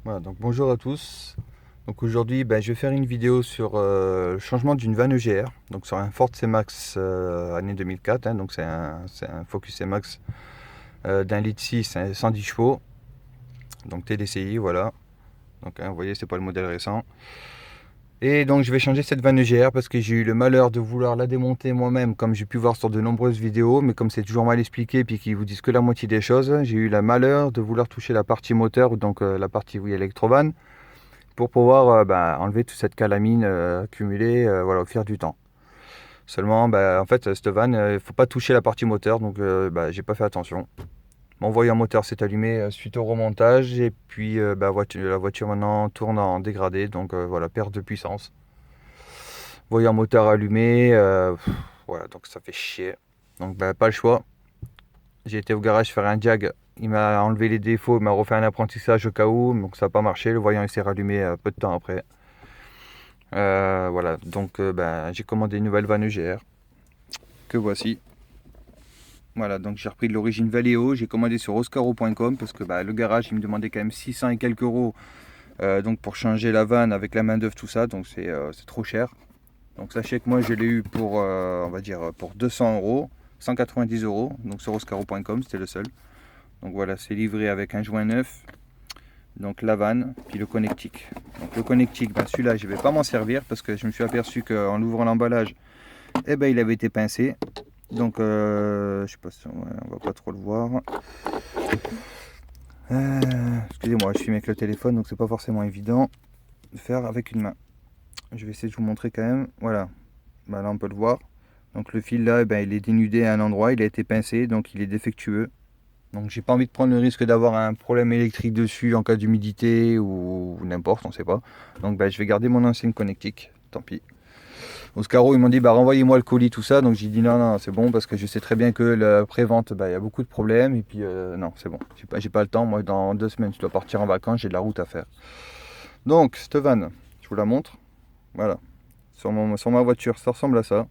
Voilà, donc bonjour à tous. Donc aujourd'hui, je vais faire une vidéo sur le changement d'une vanne EGR, donc sur un Ford C-Max année 2004, hein, donc c'est un Focus C-Max d'un litre 6, hein, 110 chevaux, donc TDCi, voilà. Donc vous voyez, c'est pas le modèle récent. Et donc je vais changer cette vanne EGR parce que j'ai eu le malheur de vouloir la démonter moi-même, comme j'ai pu voir sur de nombreuses vidéos, mais comme c'est toujours mal expliqué puis qu'ils vous disent que la moitié des choses, j'ai eu le malheur de vouloir toucher la partie moteur, donc la partie oui, électrovanne, pour pouvoir enlever toute cette calamine accumulée voilà, au fil du temps. Seulement, en fait, cette vanne, il ne faut pas toucher la partie moteur, donc j'ai pas fait attention. Mon voyant moteur s'est allumé suite au remontage, et puis la voiture maintenant tourne en dégradé, donc voilà, perte de puissance. Voyant moteur allumé, voilà, donc ça fait chier. Donc pas le choix. J'ai été au garage faire un jag, il m'a enlevé les défauts, il m'a refait un apprentissage au cas où, donc ça n'a pas marché, le voyant il s'est rallumé peu de temps après. Voilà, donc j'ai commandé une nouvelle vanne EGR que voici. Voilà, donc j'ai repris de l'origine Valeo, j'ai commandé sur oscaro.com parce que le garage il me demandait quand même 600 et quelques euros donc pour changer la vanne avec la main d'œuvre tout ça, donc c'est trop cher. Donc sachez que moi je l'ai eu pour on va dire pour 200 euros, 190 euros, donc sur oscaro.com c'était le seul. Donc voilà, c'est livré avec un joint neuf, donc la vanne, puis le connectique. Donc le connectique, celui-là je ne vais pas m'en servir parce que je me suis aperçu qu'en ouvrant l'emballage, il avait été pincé. Donc je sais pas si on va pas trop le voir. Excusez-moi, je filme avec le téléphone, donc c'est pas forcément évident de faire avec une main. Je vais essayer de vous montrer quand même. Voilà, là on peut le voir. Donc le fil là, il est dénudé à un endroit, il a été pincé, donc il est défectueux. Donc j'ai pas envie de prendre le risque d'avoir un problème électrique dessus en cas d'humidité ou n'importe, on sait pas. Donc je vais garder mon ancienne connectique, tant pis. Oscaro, ils m'ont dit renvoyez-moi le colis, tout ça. Donc j'ai dit non, c'est bon parce que je sais très bien que la pré-vente, il y a beaucoup de problèmes. Et puis non, c'est bon, j'ai pas le temps. Moi, dans 2 semaines, je dois partir en vacances, j'ai de la route à faire. Donc, cette vanne, je vous la montre. Voilà, sur ma voiture, ça ressemble à ça.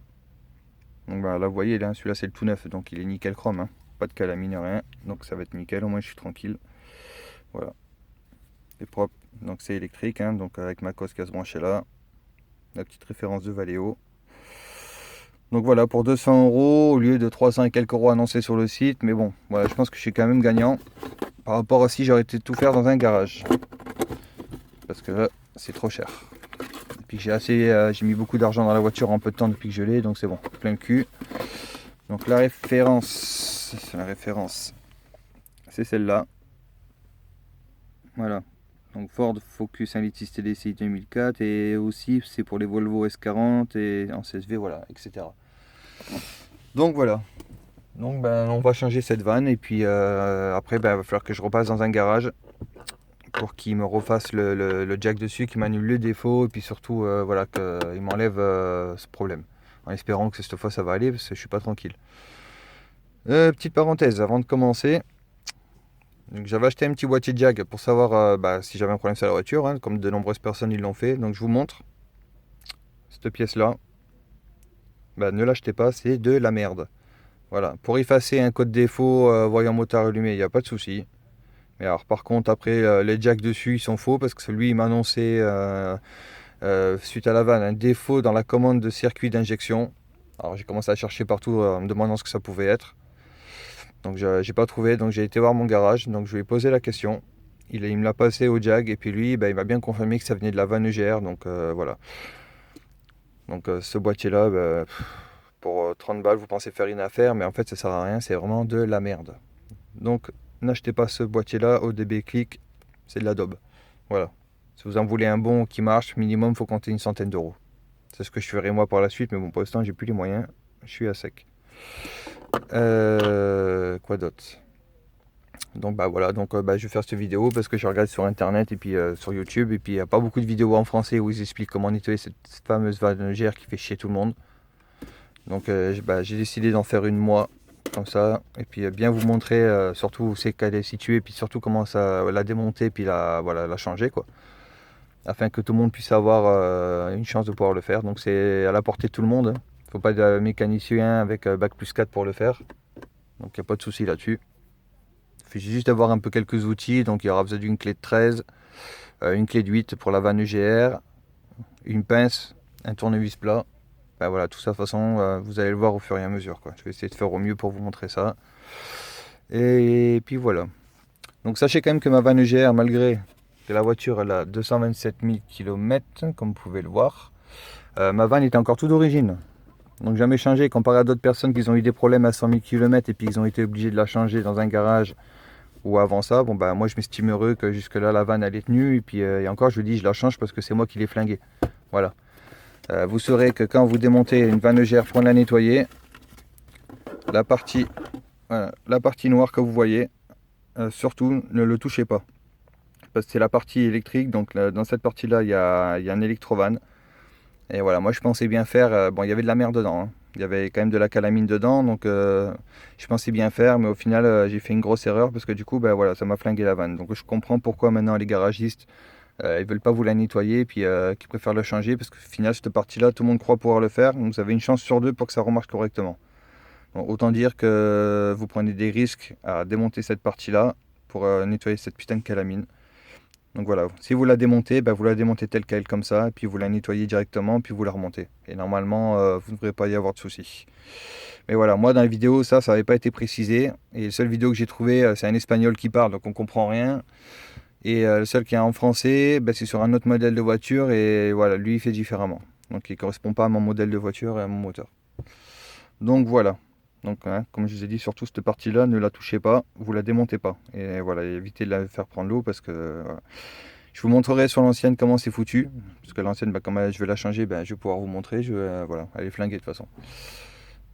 Donc là, vous voyez, là, celui-là, c'est le tout neuf, donc il est nickel chrome, hein. Pas de calamine, rien. Donc ça va être nickel, au moins je suis tranquille. Voilà, c'est propre. Donc c'est électrique, hein, donc avec ma cosse qui a se brancher là. La petite référence de Valeo. Donc voilà, pour 200 euros au lieu de 300 et quelques euros annoncés sur le site. Mais bon, voilà, je pense que je suis quand même gagnant. Par rapport à si j'aurais été tout faire dans un garage. Parce que là, c'est trop cher. Depuis que j'ai mis beaucoup d'argent dans la voiture en peu de temps depuis que je l'ai. Donc c'est bon, plein le cul. Donc la référence, c'est celle-là. Voilà. Donc Ford Focus 1.6 TDCi 2004. Et aussi, c'est pour les Volvo S40 et en CSV, voilà, etc. Donc voilà. Donc on va changer cette vanne et puis après il va falloir que je repasse dans un garage pour qu'il me refasse le jack dessus, qu'il m'annule le défaut et puis surtout voilà qu'il m'enlève ce problème. En espérant que cette fois ça va aller parce que je suis pas tranquille. Petite parenthèse avant de commencer. Donc j'avais acheté un petit boîtier jack pour savoir si j'avais un problème sur la voiture, hein, comme de nombreuses personnes ils l'ont fait. Donc je vous montre cette pièce là. Ne l'achetez pas, c'est de la merde. Voilà, pour effacer un code défaut voyant moteur allumé, il n'y a pas de souci. Mais alors par contre après les jacks dessus ils sont faux parce que celui il m'a annoncé suite à la vanne un défaut dans la commande de circuit d'injection. Alors j'ai commencé à chercher partout en me demandant ce que ça pouvait être. Donc j'ai pas trouvé, donc j'ai été voir mon garage, donc je lui ai posé la question. Il me l'a passé au jag et puis lui il m'a bien confirmé que ça venait de la vanne EGR, donc voilà. Donc ce boîtier là, pour 30 balles vous pensez faire une affaire, mais en fait ça sert à rien, c'est vraiment de la merde. Donc n'achetez pas ce boîtier là au DB Click, c'est de la daube. Voilà. Si vous en voulez un bon qui marche, minimum faut compter une centaine d'euros. C'est ce que je ferai moi par la suite, mais bon pour l'instant j'ai plus les moyens, je suis à sec. Quoi d'autre? Donc voilà, donc je vais faire cette vidéo parce que je regarde sur internet et puis sur YouTube et puis il n'y a pas beaucoup de vidéos en français où ils expliquent comment nettoyer cette fameuse vanne GR qui fait chier tout le monde. Donc j'ai décidé d'en faire une moi comme ça et puis bien vous montrer surtout où c'est qu'elle est située puis surtout comment ça la démonter puis la changer quoi, afin que tout le monde puisse avoir une chance de pouvoir le faire. Donc c'est à la portée de tout le monde, hein. Faut pas de mécanicien avec bac plus 4 pour le faire, donc il n'y a pas de souci là-dessus. Il suffit juste d'avoir un peu quelques outils, donc il y aura besoin d'une clé de 13, une clé de 8 pour la vanne EGR, une pince, un tournevis plat. Ben voilà, tout ça de toute façon, vous allez le voir au fur et à mesure, quoi. Je vais essayer de faire au mieux pour vous montrer ça. Et puis voilà. Donc sachez quand même que ma vanne EGR, malgré que la voiture elle a 227 000 km, comme vous pouvez le voir, ma vanne était encore tout d'origine. Donc jamais changé, comparé à d'autres personnes qui ont eu des problèmes à 100 000 km et puis ils ont été obligés de la changer dans un garage ou avant ça. Bon bah moi je m'estime heureux que jusque là la vanne elle est tenue et puis et encore je vous dis je la change parce que c'est moi qui l'ai flinguée. Voilà. Vous saurez que quand vous démontez une vanne EGR pour la nettoyer, la partie, voilà, la partie noire que vous voyez, surtout ne le touchez pas. Parce que c'est la partie électrique, donc dans cette partie là il y a un électrovanne. Et voilà, moi je pensais bien faire, bon il y avait de la merde dedans, hein. Il y avait quand même de la calamine dedans, donc je pensais bien faire, mais au final j'ai fait une grosse erreur parce que du coup ben, voilà, ça m'a flingué la vanne. Donc je comprends pourquoi maintenant les garagistes ils veulent pas vous la nettoyer et puis qu'ils préfèrent le changer parce qu'au final cette partie là tout le monde croit pouvoir le faire, donc vous avez une chance sur deux pour que ça remarche correctement. Bon, autant dire que vous prenez des risques à démonter cette partie là pour nettoyer cette putain de calamine. Donc voilà, si vous la démontez, ben vous la démontez telle quelle comme ça, et puis vous la nettoyez directement, puis vous la remontez. Et normalement, vous ne devriez pas y avoir de soucis. Mais voilà, moi dans la vidéo, ça n'avait pas été précisé. Et la seule vidéo que j'ai trouvée, c'est un espagnol qui parle, donc on comprend rien. Et le seul qui est en français, ben, c'est sur un autre modèle de voiture, et voilà, lui il fait différemment. Donc il ne correspond pas à mon modèle de voiture et à mon moteur. Donc voilà. Donc hein, comme je vous ai dit, surtout cette partie-là, ne la touchez pas, vous la démontez pas. Et voilà, évitez de la faire prendre l'eau parce que voilà. Je vous montrerai sur l'ancienne comment c'est foutu. Parce que l'ancienne, bah, comme je vais la changer, bah, je vais pouvoir vous montrer. Voilà, elle est flinguée de toute façon.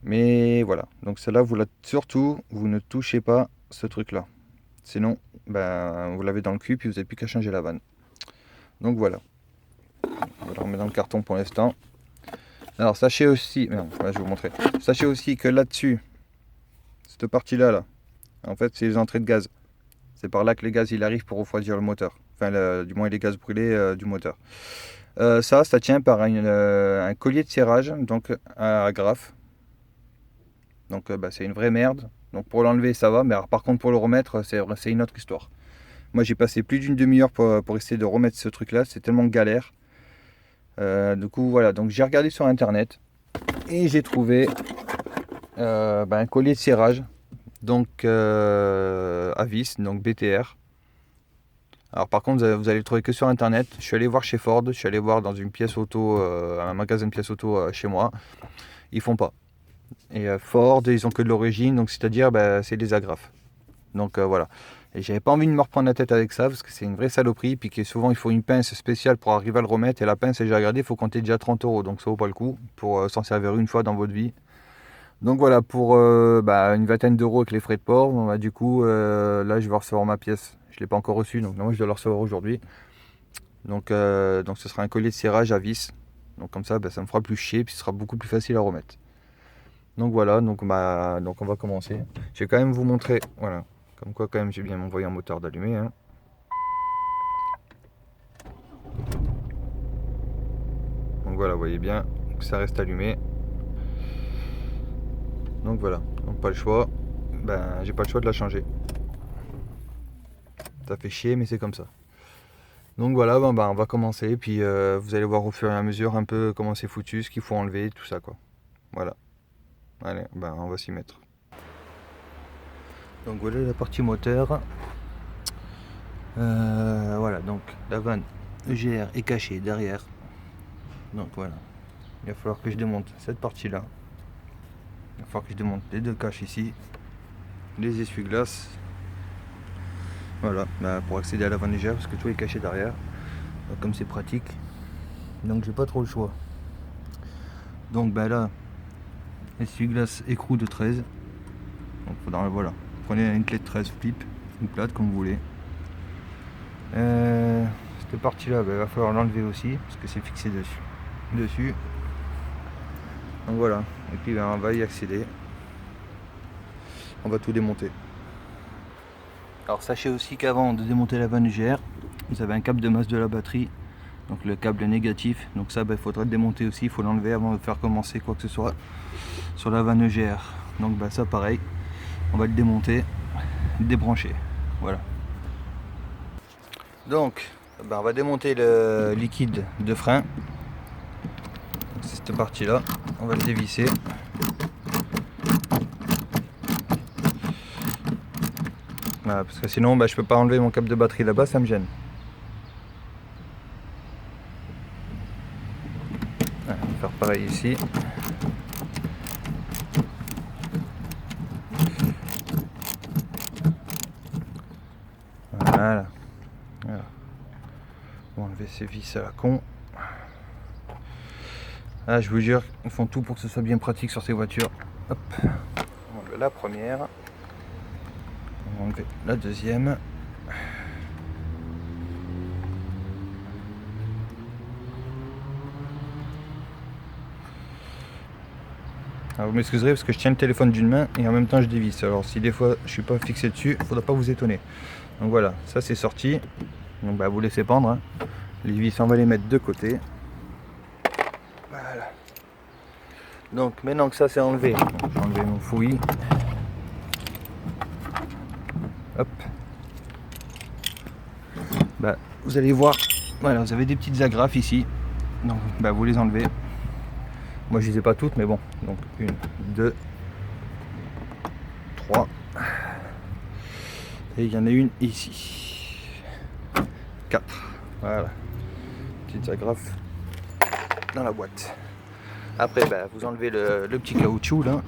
Mais voilà, donc celle-là, surtout, vous ne touchez pas ce truc-là. Sinon, bah, vous l'avez dans le cul, puis vous n'avez plus qu'à changer la vanne. Donc voilà. On va la remettre dans le carton pour l'instant. Alors sachez aussi, non, je vais vous montrer. Sachez aussi que là-dessus, cette partie-là, là, en fait, c'est les entrées de gaz. C'est par là que les gaz il arrive pour refroidir le moteur. Enfin, du moins les gaz brûlés du moteur. Ça tient par un collier de serrage, donc à agrafe. Donc bah, c'est une vraie merde. Donc pour l'enlever ça va, mais alors, par contre pour le remettre c'est une autre histoire. Moi j'ai passé plus d'une demi-heure pour essayer de remettre ce truc là, c'est tellement galère. Du coup voilà, donc j'ai regardé sur internet et j'ai trouvé un collier de serrage, donc à vis, donc BTR. Alors par contre vous allez le trouver que sur internet. Je suis allé voir chez Ford, je suis allé voir dans une pièce auto, un magasin de pièces auto chez moi. Ils font pas. Et Ford, ils ont que de l'origine, donc c'est-à-dire c'est des agrafes. Donc voilà. Et j'avais pas envie de me reprendre la tête avec ça parce que c'est une vraie saloperie. Puis que souvent il faut une pince spéciale pour arriver à le remettre. Et la pince, j'ai regardé, il faut compter déjà 30 €. Donc ça vaut pas le coup pour s'en servir une fois dans votre vie. Donc voilà, pour une vingtaine d'euros avec les frais de port, du coup là je vais recevoir ma pièce. Je ne l'ai pas encore reçue, donc moi je dois la recevoir aujourd'hui. Donc ce sera un collier de serrage à vis. Donc comme ça, ça me fera plus chier, puis ce sera beaucoup plus facile à remettre. Donc voilà, donc on va commencer. Je vais quand même vous montrer, voilà, comme quoi quand même j'ai bien mon voyant moteur d'allumer. Hein. Donc voilà, vous voyez bien que ça reste allumé. Donc voilà, donc pas le choix, j'ai pas le choix de la changer. Ça fait chier mais c'est comme ça. Donc voilà, on va commencer, puis vous allez voir au fur et à mesure un peu comment c'est foutu, ce qu'il faut enlever, tout ça quoi. Voilà. Allez, on va s'y mettre. Donc voilà la partie moteur. Voilà, donc la vanne EGR est cachée derrière. Donc voilà. Il va falloir que je démonte cette partie-là. Il va falloir que je démonte les deux caches ici. Les essuie-glaces. Voilà, pour accéder à la vanne EGR parce que tout est caché derrière. Donc, comme c'est pratique. Donc j'ai pas trop le choix. Donc là, essuie-glace écrou de 13. Donc faudra, voilà. Prenez une clé de 13 flip, une plate comme vous voulez. Cette partie là, il va falloir l'enlever aussi parce que c'est fixé dessus. Donc voilà, et puis on va y accéder. On va tout démonter. Alors sachez aussi qu'avant de démonter la vanne EGR, vous avez un câble de masse de la batterie, donc le câble négatif. Donc ça, il faudra le démonter aussi, il faut l'enlever avant de faire commencer quoi que ce soit sur la vanne EGR. Donc ça pareil, on va le démonter, le débrancher. Voilà. Donc on va démonter le liquide de frein. C'est cette partie là, on va le dévisser. Voilà, parce que sinon je peux pas enlever mon câble de batterie là-bas, ça me gêne. Voilà, on va faire pareil ici. Voilà. Voilà. On va enlever ces vis à la con. Ah, je vous jure, ils font tout pour que ce soit bien pratique sur ces voitures. Hop. On enlève la première. On va enlever la deuxième. Alors vous m'excuserez parce que je tiens le téléphone d'une main et en même temps je dévisse. Alors si des fois je suis pas fixé dessus, il ne faudra pas vous étonner. Donc voilà, ça c'est sorti. Donc vous laissez pendre. Hein. Les vis on va les mettre de côté. Voilà. Donc maintenant que ça c'est enlevé, je vais enlever mon fouillis. Hop. Vous allez voir, voilà, vous avez des petites agrafes ici. Donc vous les enlevez. Moi je les ai pas toutes mais bon. Donc 1, 2, 3. Et il y en a une ici. 4. Voilà. Petites agrafes dans la boîte. Après vous enlevez le petit caoutchouc là.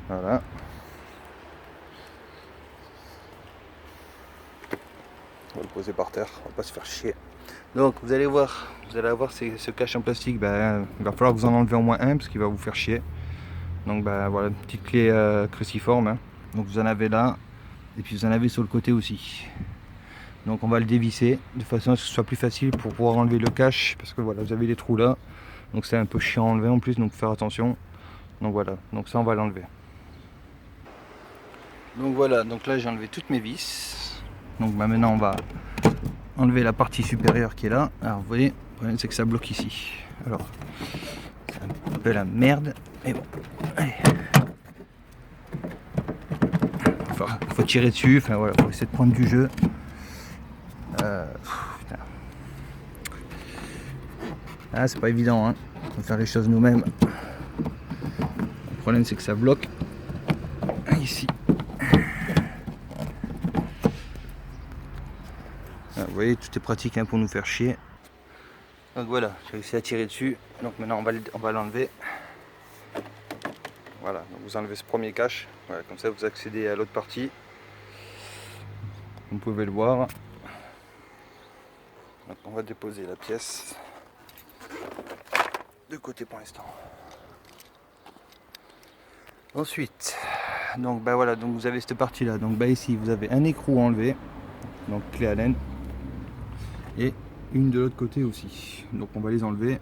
Voilà. On va le poser par terre, on va pas se faire chier. Donc vous allez avoir ce cache en plastique, il va falloir que vous en enlevez au moins un parce qu'il va vous faire chier. Donc voilà, une petite clé cruciforme. Hein. Donc vous en avez là, et puis vous en avez sur le côté aussi. Donc on va le dévisser de façon à ce que ce soit plus facile pour pouvoir enlever le cache, parce que voilà, vous avez des trous là. Donc c'est un peu chiant à enlever en plus, donc faire attention. Donc voilà, donc ça on va l'enlever. Donc voilà, donc là j'ai enlevé toutes mes vis. Donc maintenant on va enlever la partie supérieure qui est là. Alors vous voyez, le problème c'est que ça bloque ici. Alors c'est un peu la merde, mais bon, allez. Faut tirer dessus, enfin voilà, faut essayer de prendre du jeu. Putain. Ah, c'est pas évident, hein. Faut faire les choses nous-mêmes. Le problème c'est que ça bloque ici. Ah, vous voyez, tout est pratique hein, pour nous faire chier. Donc voilà, j'ai réussi à tirer dessus. Donc maintenant on va l'enlever. Voilà, donc vous enlevez ce premier cache. Voilà, comme ça vous accédez à l'autre partie. Vous pouvez le voir. Donc on va déposer la pièce de côté pour l'instant. Ensuite, donc voilà, donc vous avez cette partie là. Donc ici vous avez un écrou enlevé, donc clé Allen, et une de l'autre côté aussi. Donc on va les enlever.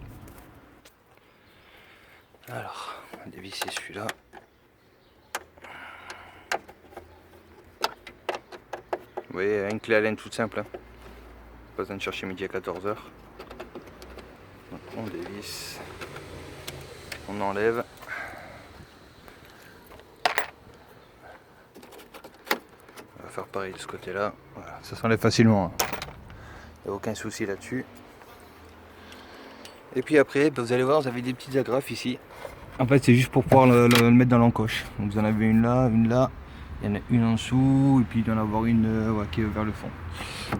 Alors, on va dévisser celui-là. Vous voyez, une clé Allen toute simple. Hein. Pas besoin de chercher midi à 14h. On dévisse. On enlève. On va faire pareil de ce côté-là. Voilà, ça s'enlève facilement. Il n'y a aucun souci là-dessus. Et puis après, vous allez voir, vous avez des petites agrafes ici. En fait, c'est juste pour pouvoir le mettre dans l'encoche. Donc vous en avez une là, une là. Il y en a une en dessous, et puis il y en a avoir une qui est vers le fond.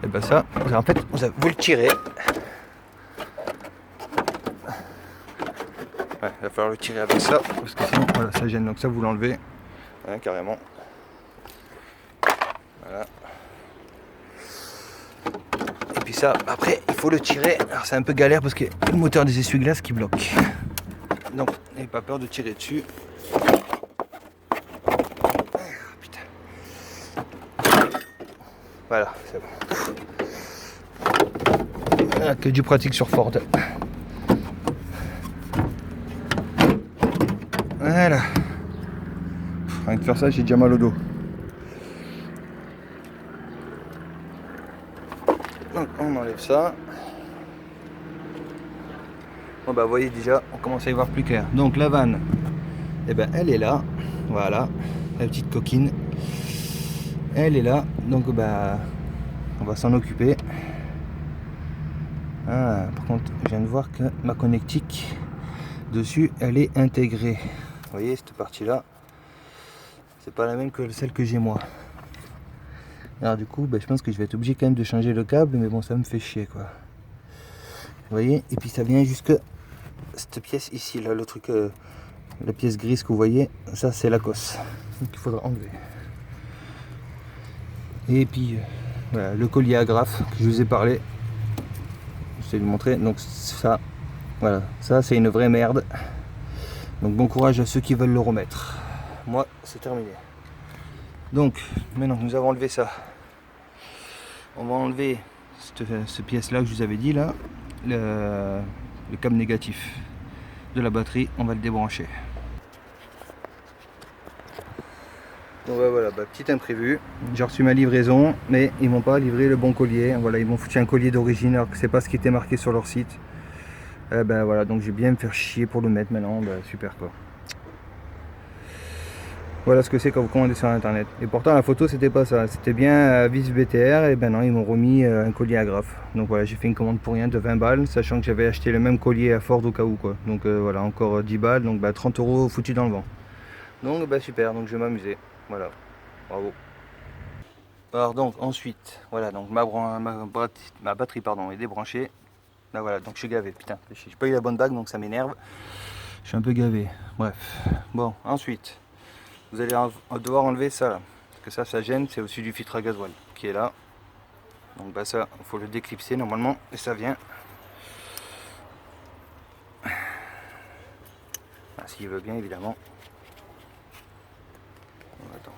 Et ça, en fait, vous le tirez. Ouais, il va falloir le tirer avec ça, parce que sinon, voilà, ça gêne. Donc ça, vous l'enlevez, hein, carrément. Voilà. Et puis ça, après, il faut le tirer. Alors c'est un peu galère parce que le moteur des essuie-glaces qui bloque. Donc, n'ayez pas peur de tirer dessus. Voilà, c'est bon. Voilà, que du pratique sur Ford. Voilà. Rien que faire ça, j'ai déjà mal au dos. Donc on enlève ça. Bon vous voyez déjà, on commence à y voir plus clair. Donc la vanne, elle est là. Voilà, la petite coquine. Elle est là. Donc On va s'en occuper. Ah, par contre, je viens de voir que ma connectique dessus, elle est intégrée. Vous voyez, cette partie-là, c'est pas la même que celle que j'ai moi. Alors du coup, je pense que je vais être obligé quand même de changer le câble, mais bon, ça me fait chier, quoi. Vous voyez, et puis ça vient jusque cette pièce ici, là, le truc, la pièce grise que vous voyez, ça c'est la cosse. Donc il faudra enlever. Et puis, voilà, le collier agrafe que je vous ai parlé. Je vais vous montrer. Donc ça, voilà, ça c'est une vraie merde. Donc bon courage à ceux qui veulent le remettre. Moi, c'est terminé. Donc, maintenant que nous avons enlevé ça, on va enlever cette pièce-là que je vous avais dit, là, le câble négatif de la batterie, on va le débrancher. Donc voilà, petit imprévu, j'ai reçu ma livraison, mais ils m'ont pas livré le bon collier. Voilà, ils m'ont foutu un collier d'origine alors que c'est pas ce qui était marqué sur leur site. Voilà, donc j'ai bien me faire chier pour le mettre maintenant, super quoi. Voilà ce que c'est quand vous commandez sur internet. Et pourtant la photo c'était pas ça, c'était bien vis BTR, et ben non, ils m'ont remis un collier agrafe. Donc voilà, j'ai fait une commande pour rien de 20 balles, sachant que j'avais acheté le même collier à Ford au cas où quoi. Donc voilà, encore 10 balles, donc 30 € foutus dans le vent. Donc super, donc je vais m'amuser. Voilà, bravo. Alors donc ensuite, voilà, donc ma batterie pardon, est débranchée. Là voilà, donc je suis gavé, putain, j'ai pas eu la bonne bague donc ça m'énerve. Je suis un peu gavé, bref. Bon, ensuite, vous allez devoir enlever ça là. Parce que ça gêne, c'est au-dessus du filtre à gasoil qui est là. Donc ça, il faut le déclipser normalement et ça vient. Ah, s'il veut bien évidemment. Attends.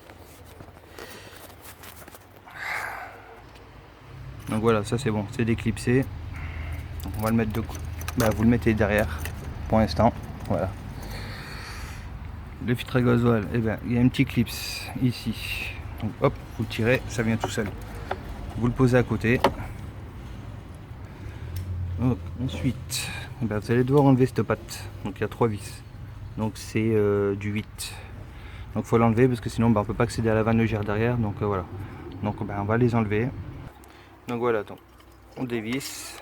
Donc voilà, ça c'est bon, c'est déclipsé. Donc on va le mettre de côté. Vous le mettez derrière pour l'instant. Voilà. Le filtre à gasoil, il y a un petit clip ici. Donc hop, vous le tirez, ça vient tout seul. Vous le posez à côté. Donc, ensuite, vous allez devoir enlever cette patte. Donc il y a 3 vis. Donc c'est du 8. Donc il faut l'enlever parce que sinon on ne peut pas accéder à la vanne légère derrière. Donc voilà. Donc on va les enlever. Donc voilà, donc, on dévisse.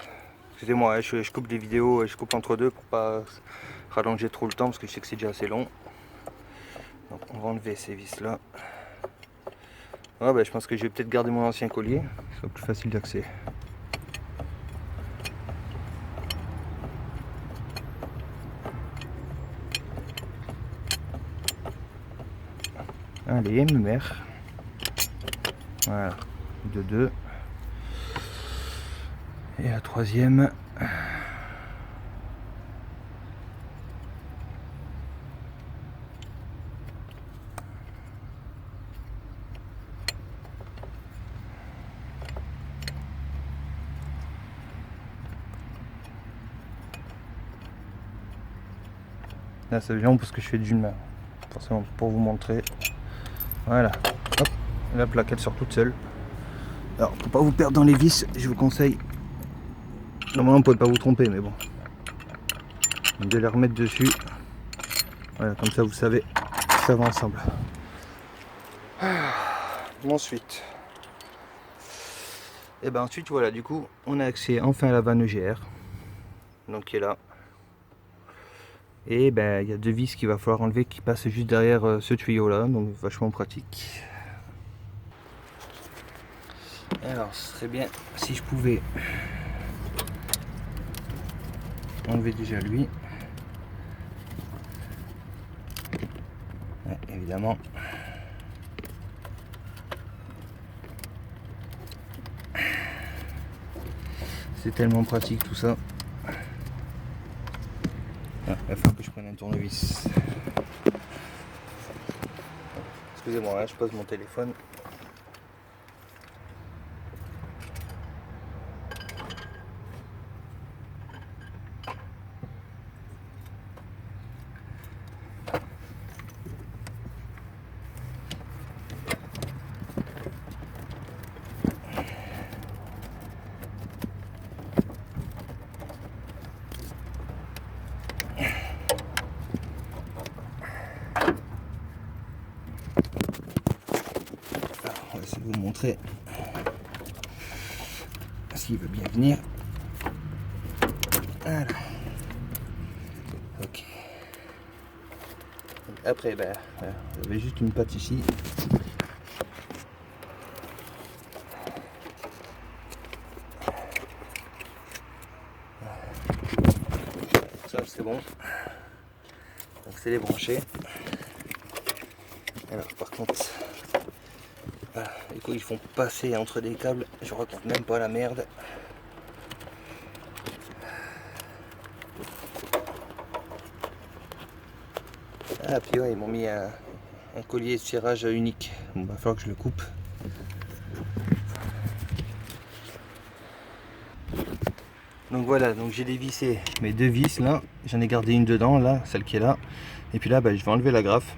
Excusez-moi, je coupe des vidéos, je coupe entre deux pour pas rallonger trop le temps parce que je sais que c'est déjà assez long. Donc on va enlever ces vis là. Je pense que je vais peut-être garder mon ancien collier, ce sera plus facile d'accès. Allez, me mère. Voilà, de 2. Et la troisième. Là c'est bien parce que je fais d'une main, forcément pour vous montrer. Voilà, hop, la plaque elle sort toute seule. Alors pour pas vous perdre dans les vis, je vous conseille, normalement vous pouvez pas vous tromper mais bon, de les remettre dessus. Voilà, comme ça vous savez, ça va ensemble. Ensuite, ensuite voilà, du coup on a accès enfin à la vanne EGR, donc qui est là. Et il y a 2 vis qu'il va falloir enlever qui passent juste derrière ce tuyau là, donc vachement pratique. Alors ce serait bien si je pouvais enlever déjà lui. Ouais, évidemment. C'est tellement pratique tout ça. Il va falloir que je prenne un tournevis. Excusez-moi, je pose mon téléphone. On va essayer de vous montrer. il veut bien venir. Voilà. Ok. Après, ben, voilà, il y avait juste une patte ici. Ça c'est bon. Donc c'est les branchés. Alors par contre, voilà, les couilles ils font passer entre des câbles, je retrouve même pas la merde. Ah puis ouais, ils m'ont mis un collier de cirage unique. Bon, va falloir que je le coupe. Donc voilà, donc j'ai dévissé mes deux vis là, j'en ai gardé une dedans là, celle qui est là. Et puis là bah, je vais enlever la graffe.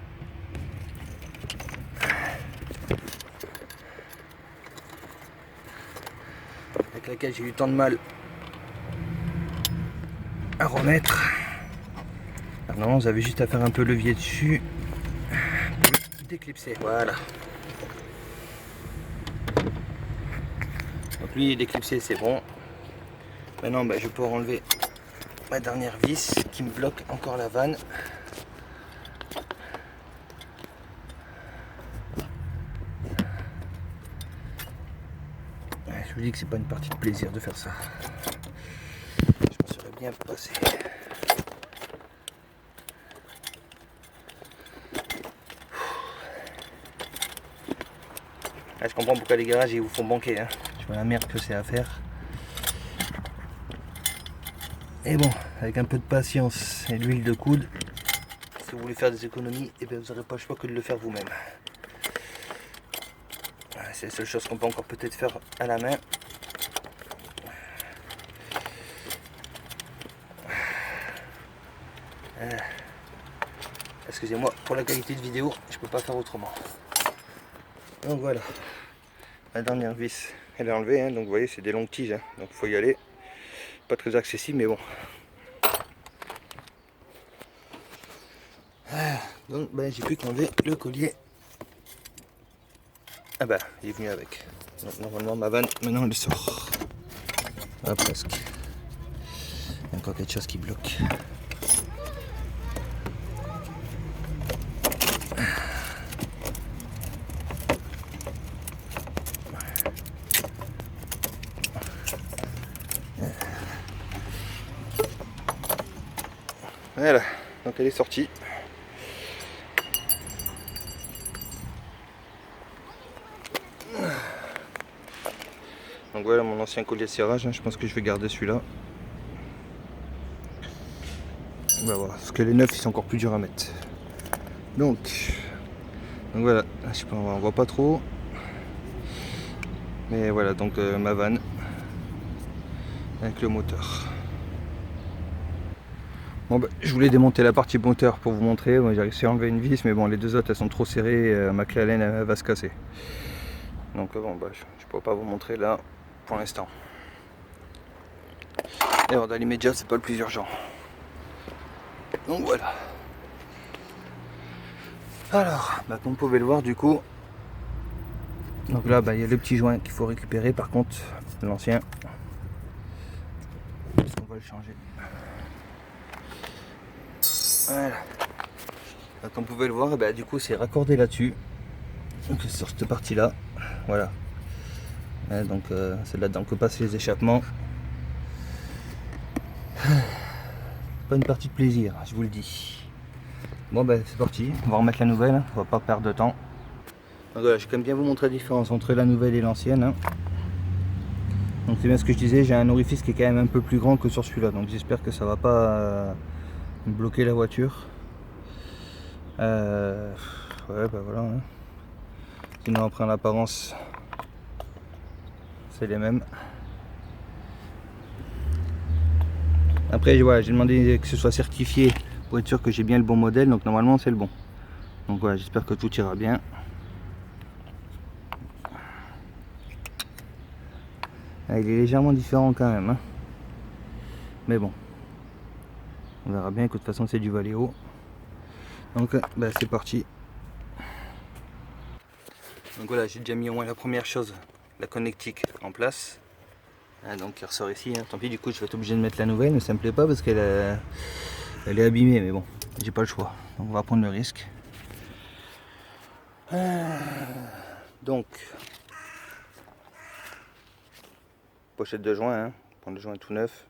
Avec laquelle j'ai eu tant de mal à remettre. Alors non, vous avez juste à faire un peu levier dessus pour le déclipser. Voilà. Donc lui il est déclipsé, c'est bon. Maintenant bah, je vais pouvoir enlever ma dernière vis qui me bloque encore la vanne. Je vous dis que c'est pas une partie de plaisir de faire ça. Je m'en serais bien passé. Ah, je comprends pourquoi les garages ils vous font banquer. Hein. Je vois la merde que c'est à faire. Et bon, avec un peu de patience et de l'huile de coude, si vous voulez faire des économies, et bien vous n'aurez pas le choix que de le faire vous-même. C'est la seule chose qu'on peut encore peut-être faire à la main. Excusez-moi pour la qualité de vidéo, je peux pas faire autrement. Donc voilà, la dernière vis elle est enlevée, hein, donc vous voyez c'est des longues tiges, hein, donc il faut y aller. Pas très accessible mais bon. Donc ben, j'ai plus qu'enlever le collier. Ah bah il est venu avec. Donc normalement ma vanne maintenant elle sort. Ah presque. Il y a encore quelque chose qui bloque. Voilà, donc elle est sortie. Donc voilà mon ancien collier de cirage, hein, je pense que je vais garder celui-là. On va voir, parce que les neufs ils sont encore plus durs à mettre. Donc voilà, je sais pas, on voit pas trop. Mais voilà, donc ma vanne avec le moteur. Bon bah, je voulais démonter la partie moteur pour vous montrer. Bon, j'ai réussi à enlever une vis, mais bon les deux autres elles sont trop serrées, ma clé Allen elle va se casser. Donc bon bah je peux pas vous montrer là pour l'instant. Et alors dans l'immédiat c'est pas le plus urgent. Donc voilà. Alors, bah, comme vous pouvez le voir du coup. Donc là bah, il y a le petit joint qu'il faut récupérer par contre, l'ancien. On va le changer. Voilà. Donc, comme vous pouvez le voir, bah, du coup c'est raccordé là-dessus. Donc sur cette partie là. Voilà. Donc c'est là-dedans que passent les échappements. Pas une partie de plaisir, je vous le dis. Bon ben c'est parti, on va remettre la nouvelle, hein. On va pas perdre de temps. Donc voilà, je vais quand même bien vous montrer la différence entre la nouvelle et l'ancienne. Hein. Donc c'est bien ce que je disais, j'ai un orifice qui est quand même un peu plus grand que sur celui-là. Donc j'espère que ça va pas me bloquer la voiture. Ouais ben voilà. Hein. Sinon après en apparence, c'est les mêmes. Après voilà, j'ai demandé que ce soit certifié pour être sûr que j'ai bien le bon modèle, donc normalement c'est le bon. Donc voilà, j'espère que tout ira bien. Ah, il est légèrement différent quand même, hein. Mais bon, on verra bien, que de toute façon c'est du Valeo. Donc bah, c'est parti. Donc voilà, j'ai déjà mis au moins la première chose, la connectique en place. Ah, donc il ressort ici, hein. Tant pis, du coup je vais être obligé de mettre la nouvelle, mais ça me plaît pas parce qu'elle elle est abîmée, mais bon, j'ai pas le choix. Donc on va prendre le risque. Donc, pochette de joint, hein. Prendre le joint tout neuf.